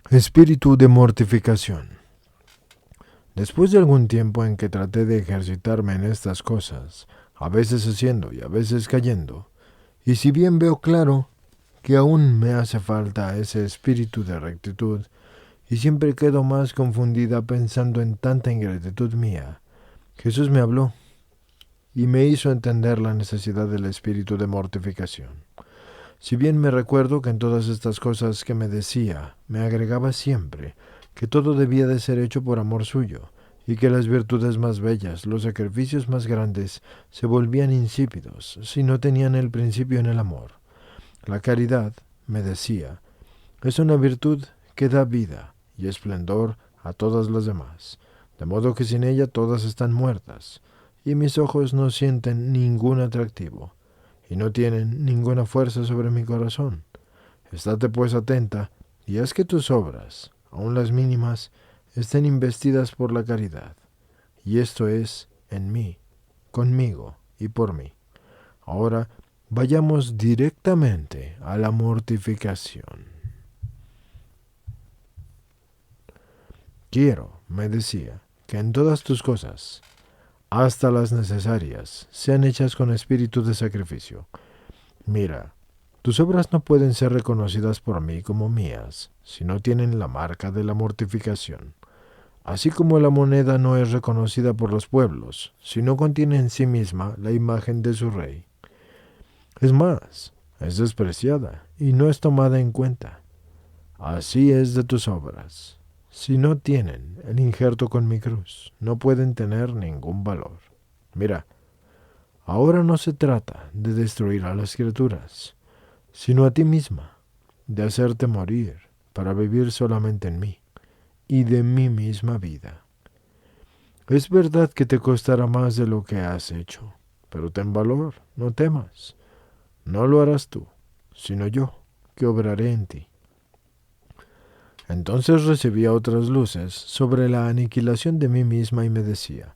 Espíritu de mortificación. Después de algún tiempo en que traté de ejercitarme en estas cosas, a veces haciendo y a veces cayendo, y si bien veo claro que aún me hace falta ese espíritu de rectitud, y siempre quedo más confundida pensando en tanta ingratitud mía, Jesús me habló y me hizo entender la necesidad del espíritu de mortificación. Si bien me recuerdo que en todas estas cosas que me decía, me agregaba siempre que todo debía de ser hecho por amor suyo, y que las virtudes más bellas, los sacrificios más grandes, se volvían insípidos si no tenían el principio en el amor. La caridad, me decía, es una virtud que da vida y esplendor a todas las demás, de modo que sin ella todas están muertas, y mis ojos no sienten ningún atractivo y no tienen ninguna fuerza sobre mi corazón. Estate pues atenta, y haz que tus obras, aun las mínimas, estén investidas por la caridad, y esto es en mí, conmigo y por mí. Ahora vayamos directamente a la mortificación. Quiero, me decía, que en todas tus cosas, hasta las necesarias, sean hechas con espíritu de sacrificio. Mira, tus obras no pueden ser reconocidas por mí como mías si no tienen la marca de la mortificación. Así como la moneda no es reconocida por los pueblos si no contiene en sí misma la imagen de su rey. Es más, es despreciada y no es tomada en cuenta. Así es de tus obras. Si no tienen el injerto con mi cruz, no pueden tener ningún valor. Mira, ahora no se trata de destruir a las criaturas, sino a ti misma, de hacerte morir para vivir solamente en mí y de mi misma vida. Es verdad que te costará más de lo que has hecho, pero ten valor, no temas. No lo harás tú, sino yo, que obraré en ti. Entonces recibía otras luces sobre la aniquilación de mí misma y me decía,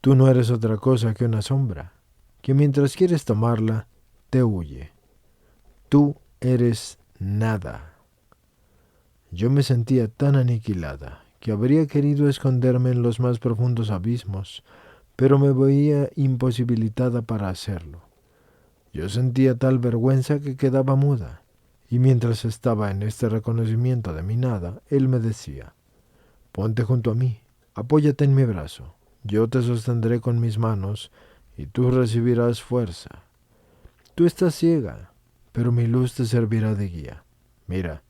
tú no eres otra cosa que una sombra, que mientras quieres tomarla, te huye. Tú eres nada. Yo me sentía tan aniquilada que habría querido esconderme en los más profundos abismos, pero me veía imposibilitada para hacerlo. Yo sentía tal vergüenza que quedaba muda, y mientras estaba en este reconocimiento de mi nada, él me decía, ponte junto a mí, apóyate en mi brazo, yo te sostendré con mis manos, y tú recibirás fuerza. Tú estás ciega, pero mi luz te servirá de guía. Mira,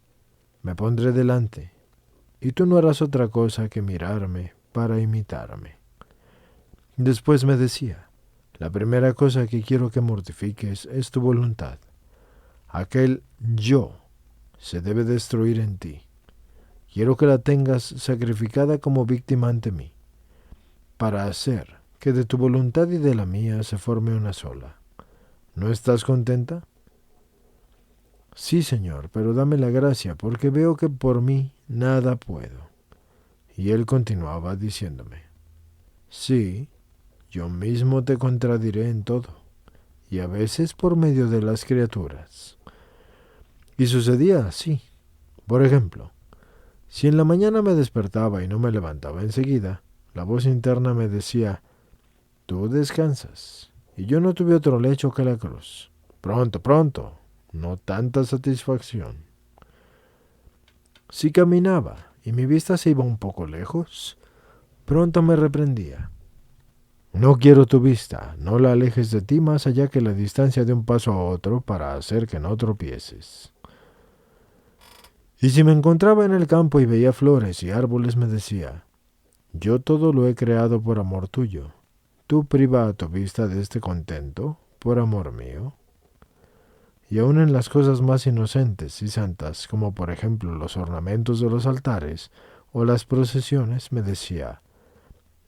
me pondré delante, y tú no harás otra cosa que mirarme para imitarme. Después me decía, la primera cosa que quiero que mortifiques es tu voluntad. Aquel yo se debe destruir en ti. Quiero que la tengas sacrificada como víctima ante mí, para hacer que de tu voluntad y de la mía se forme una sola. ¿No estás contenta? Sí, Señor, pero dame la gracia, porque veo que por mí nada puedo. Y él continuaba diciéndome, sí, yo mismo te contradiré en todo, y a veces por medio de las criaturas. Y sucedía así. Por ejemplo, si en la mañana me despertaba y no me levantaba enseguida, la voz interna me decía, tú descansas, y yo no tuve otro lecho que la cruz. Pronto, pronto, no tanta satisfacción. Si caminaba y mi vista se iba un poco lejos, pronto me reprendía. No quiero tu vista, no la alejes de ti más allá que la distancia de un paso a otro para hacer que no tropieces. Y si me encontraba en el campo y veía flores y árboles, me decía, yo todo lo he creado por amor tuyo. Tú priva a tu vista de este contento por amor mío. Y aun en las cosas más inocentes y santas, como por ejemplo los ornamentos de los altares o las procesiones, me decía,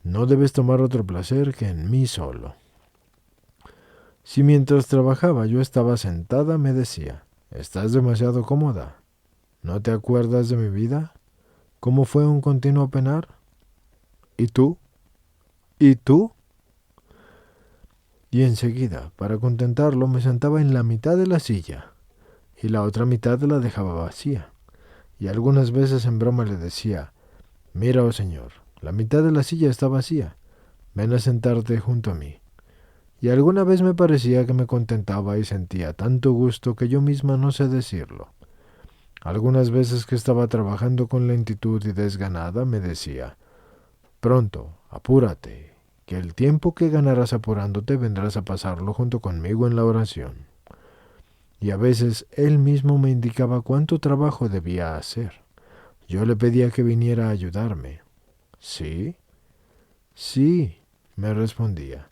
no debes tomar otro placer que en mí solo. Si mientras trabajaba yo estaba sentada, me decía, estás demasiado cómoda. ¿No te acuerdas de mi vida? ¿Cómo fue un continuo penar? ¿Y tú? ¿Y tú? Y enseguida, para contentarlo, me sentaba en la mitad de la silla y la otra mitad la dejaba vacía. y algunas veces en broma le decía: «Mira, oh señor, la mitad de la silla está vacía, ven a sentarte junto a mí». Y alguna vez me parecía que me contentaba y sentía tanto gusto que yo misma no sé decirlo. Algunas veces que estaba trabajando con lentitud y desganada me decía: «Pronto, apúrate, que el tiempo que ganarás apurándote vendrás a pasarlo junto conmigo en la oración». Y a veces él mismo me indicaba cuánto trabajo debía hacer. Yo le pedía que viniera a ayudarme. «¿Sí? Sí», me respondía.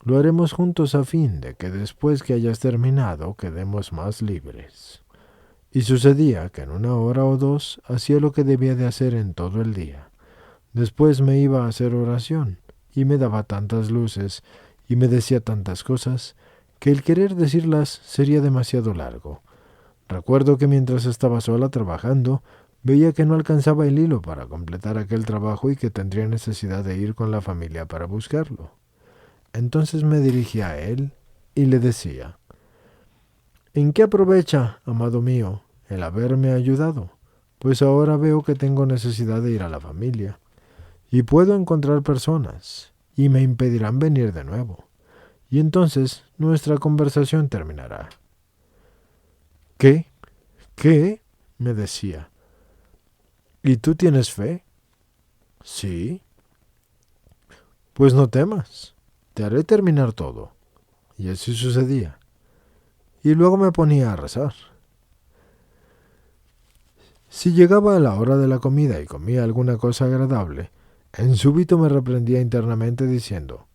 «Lo haremos juntos a fin de que después que hayas terminado quedemos más libres». Y sucedía que en 1 hora o 2 hacía lo que debía de hacer en todo el día. Después me iba a hacer oración y me daba tantas luces y me decía tantas cosas que el querer decirlas sería demasiado largo. Recuerdo que mientras estaba sola trabajando, veía que no alcanzaba el hilo para completar aquel trabajo y que tendría necesidad de ir con la familia para buscarlo. Entonces me dirigía a él y le decía: «¿En qué aprovecha, amado mío, el haberme ayudado? Pues ahora veo que tengo necesidad de ir a la familia, y puedo encontrar personas, y me impedirán venir de nuevo, y entonces nuestra conversación terminará». «¿Qué? ¿Qué?», me decía. «¿Y tú tienes fe?». «Sí». «Pues no temas, te haré terminar todo». Y así sucedía. Y luego me ponía a rezar. Si llegaba a la hora de la comida y comía alguna cosa agradable, en súbito me reprendía internamente diciendo: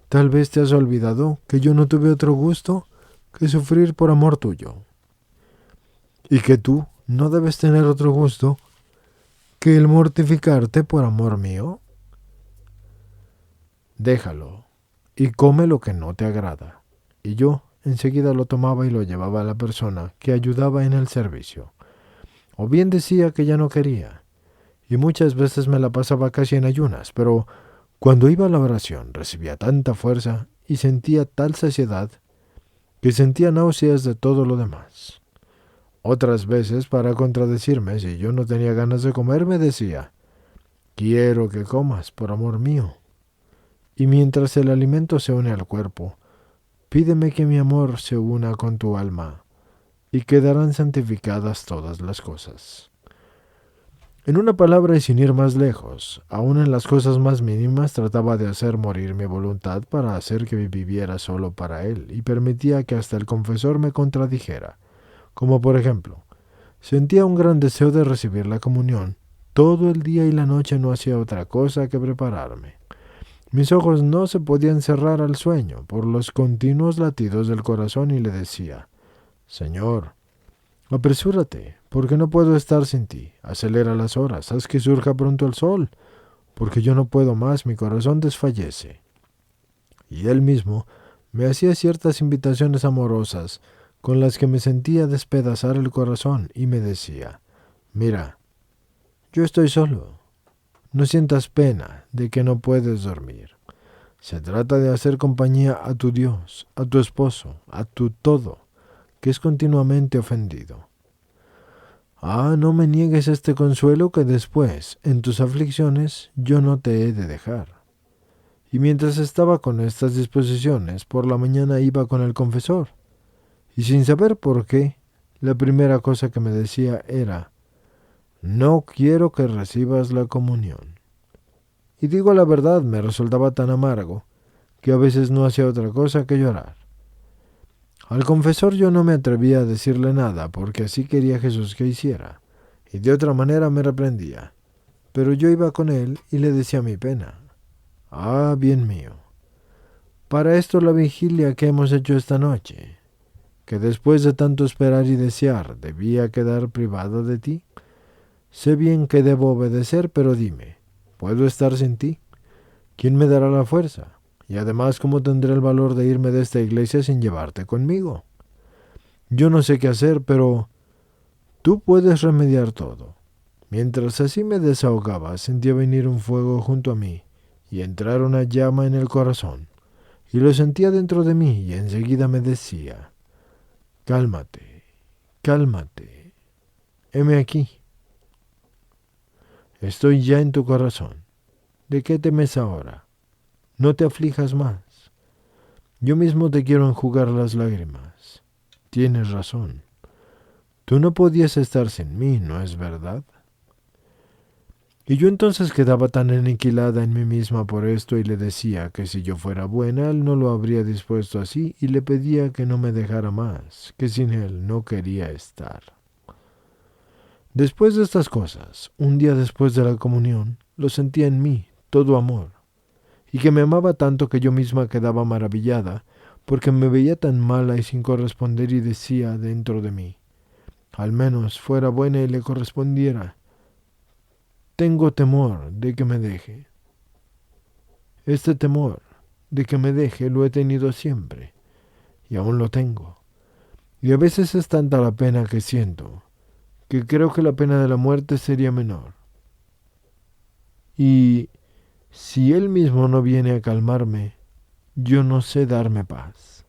«Tal vez te has olvidado que yo no tuve otro gusto que sufrir por amor tuyo, y que tú no debes tener otro gusto que el mortificarte por amor mío. Déjalo y come lo que no te agrada». Y yo enseguida lo tomaba y lo llevaba a la persona que ayudaba en el servicio. O bien decía que ya no quería, y muchas veces me la pasaba casi en ayunas, pero cuando iba a la oración recibía tanta fuerza y sentía tal saciedad que sentía náuseas de todo lo demás. Otras veces, para contradecirme si yo no tenía ganas de comer, me decía: «Quiero que comas por amor mío. Y mientras el alimento se une al cuerpo, pídeme que mi amor se una con tu alma, y quedarán santificadas todas las cosas». En una palabra y sin ir más lejos, aun en las cosas más mínimas trataba de hacer morir mi voluntad para hacer que viviera solo para él, y permitía que hasta el confesor me contradijera. Como por ejemplo, sentía un gran deseo de recibir la comunión. Todo el día y la noche no hacía otra cosa que prepararme. Mis ojos no se podían cerrar al sueño por los continuos latidos del corazón, y le decía: «Señor, apresúrate, porque no puedo estar sin ti. Acelera las horas, haz que surja pronto el sol, porque yo no puedo más, mi corazón desfallece». Y él mismo me hacía ciertas invitaciones amorosas con las que me sentía despedazar el corazón, y me decía: «Mira, yo estoy solo. No sientas pena de que no puedes dormir. Se trata de hacer compañía a tu Dios, a tu esposo, a tu todo, que es continuamente ofendido. No me niegues este consuelo, que después, en tus aflicciones, yo no te he de dejar». Y mientras estaba con estas disposiciones, por la mañana iba con el confesor, y sin saber por qué, la primera cosa que me decía era: «No quiero que recibas la comunión». Y digo la verdad, me resultaba tan amargo que a veces no hacía otra cosa que llorar. Al confesor yo no me atrevía a decirle nada, porque así quería Jesús que hiciera, y de otra manera me reprendía. Pero yo iba con él y le decía mi pena. Bien mío, para esto la vigilia que hemos hecho esta noche, que después de tanto esperar y desear debía quedar privada de ti. Sé bien que debo obedecer, pero dime, ¿puedo estar sin ti? ¿Quién me dará la fuerza? Y además, ¿cómo tendré el valor de irme de esta iglesia sin llevarte conmigo? Yo no sé qué hacer, pero tú puedes remediar todo». Mientras así me desahogaba, sentía venir un fuego junto a mí y entrar una llama en el corazón, y lo sentía dentro de mí, y enseguida me decía: «Cálmate, cálmate». heme aquí. Estoy ya en tu corazón. ¿De qué temes ahora? No te aflijas más. Yo mismo te quiero enjugar las lágrimas. Tienes razón. Tú no podías estar sin mí, ¿no es verdad? Y yo entonces quedaba tan aniquilada en mí misma por esto y le decía que si yo fuera buena, él no lo habría dispuesto así y le pedía que no me dejara más, que sin él no quería estar. Después de estas cosas, un día después de la comunión, lo sentía en mí, todo amor, y que me amaba tanto que yo misma quedaba maravillada, porque me veía tan mala y sin corresponder y decía dentro de mí, al menos fuera buena y le correspondiera. Tengo temor de que me deje. Este temor de que me deje lo he tenido siempre, y aún lo tengo. Y a veces es tanta la pena que siento, que creo que la pena de la muerte sería menor. Y si él mismo no viene a calmarme, yo no sé darme paz.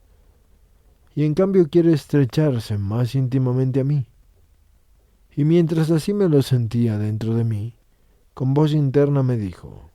Y en cambio quiere estrecharse más íntimamente a mí. Y mientras así me lo sentía dentro de mí, con voz interna me dijo,